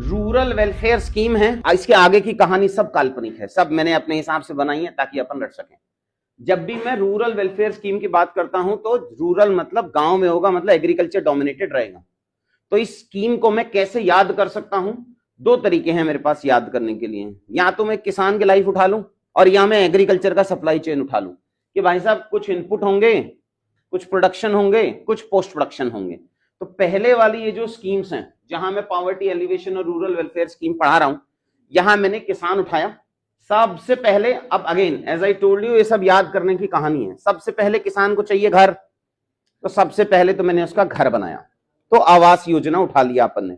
Rural welfare scheme है। इसके आगे की कहानी सब काल्पनिक है, सब मैंने अपने हिसाब से बनाई है ताकि अपन लड़ सकें। जब भी मैं रूरल वेलफेयर स्कीम की बात करता हूं तो रूरल मतलब गांव में होगा, मतलब एग्रीकल्चर डोमिनेटेड रहेगा। तो इस स्कीम को मैं कैसे याद कर सकता हूं? दो तरीके हैं मेरे पास याद करने के लिए। या तो मैं किसान की लाइफ उठा लूं और या मैं एग्रीकल्चर का सप्लाई चेन उठा लूं कि भाई साहब कुछ इनपुट होंगे, कुछ प्रोडक्शन होंगे, कुछ पोस्ट प्रोडक्शन होंगे। तो पहले वाली ये जो स्कीम्स हैं, जहां मैं पॉवर्टी एलिवेशन और रूरल वेलफेयर स्कीम पढ़ा रहा हूं, यहां मैंने किसान उठाया सबसे पहले। अब again as I told you, ये सब याद करने की कहानी है। सबसे पहले किसान को चाहिए घर, तो सबसे पहले तो मैंने उसका घर बनाया, तो आवास योजना उठा लिया अपन ने।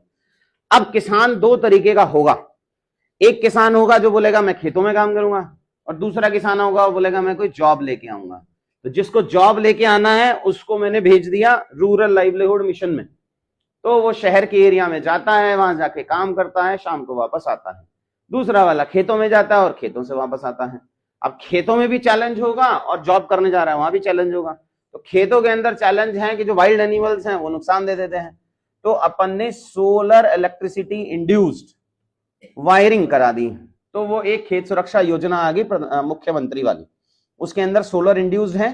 अब किसान दो तरीके का होगा। एक किसान होगा जो बोलेगा मैं खेतों में काम करूंगा, और दूसरा किसान होगा वो बोलेगा मैं कोई जॉब लेके आऊंगा। तो जिसको जॉब लेके आना है उसको मैंने भेज दिया रूरल लाइवलीहुड मिशन में, तो वो शहर के एरिया में जाता है, वहां जाके काम करता है, शाम को वापस आता है। दूसरा वाला खेतों में जाता है और खेतों से वापस आता है। अब खेतों में भी चैलेंज होगा और जॉब करने जा रहा है वहां भी चैलेंज होगा। तो खेतों के अंदर चैलेंज है कि जो वाइल्ड एनिमल्स हैं वो नुकसान दे देते हैं। तो अपन ने सोलर इलेक्ट्रिसिटी इंड्यूस्ड वायरिंग करा दी। तो वो एक खेत सुरक्षा योजना आ गई मुख्यमंत्री वाली, उसके अंदर सोलर इंड्यूस्ड है।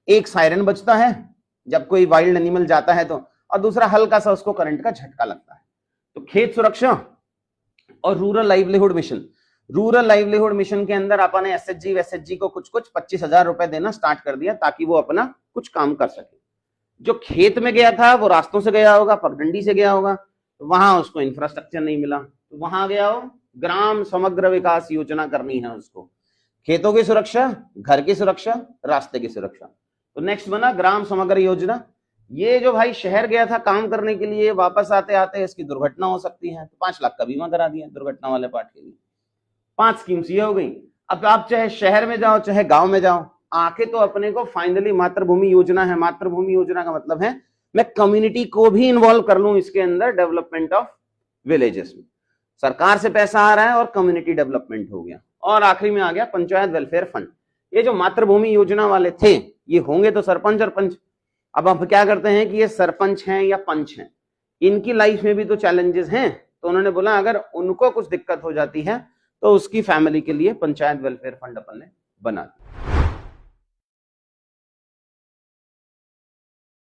एक सायरन बजता है जब कोई वाइल्ड एनिमल जाता है तो, और दूसरा हल्का सा उसको करंट का झटका लगता है। तो खेत सुरक्षा और rural livelihood mission, rural livelihood mission के अंदर अपन ने एसएचजी वेसएचजी को कुछ 25,000 रुपए देना स्टार्ट कर दिया ताकि वो अपना कुछ काम कर सके। जो खेत में गया था वो रास्तों से गया होगा, पगडंडी से गया होगा, तो वहां उसको इंफ्रास्ट्रक्चर नहीं मिला, तो वहां गया हो ग्राम समग्र विकास योजना करनी है उसको। खेतों की सुरक्षा, घर की सुरक्षा, रास्ते की सुरक्षा। तो नेक्स्ट बना ग्राम समग्र योजना। ये जो भाई शहर गया था काम करने के लिए, वापस आते आते इसकी दुर्घटना हो सकती है, तो 5 लाख का बीमा करा दिया दुर्घटना वाले पार्ट के लिए। 5 स्कीम्स ये हो गई। अब आप चाहे शहर में जाओ चाहे गांव में जाओ, आके तो अपने को फाइनली मातृभूमि योजना है। मातृभूमि योजना का मतलब है मैं कम्युनिटी को भी इन्वॉल्व कर लूं इसके अंदर, डेवलपमेंट ऑफ विलेजेस में। सरकार से पैसा आ रहा है और कम्युनिटी डेवलपमेंट हो गया। और आखिरी में आ गया पंचायत वेलफेयर फंड। ये जो मातृभूमि योजना वाले थे ये होंगे तो सरपंच और पंच। अब आप क्या करते हैं कि ये सरपंच हैं या पंच हैं, इनकी लाइफ में भी तो चैलेंजेस हैं। तो उन्होंने बोला अगर उनको कुछ दिक्कत हो जाती है तो उसकी फैमिली के लिए पंचायत वेलफेयर फंड अपन ने बना दिया।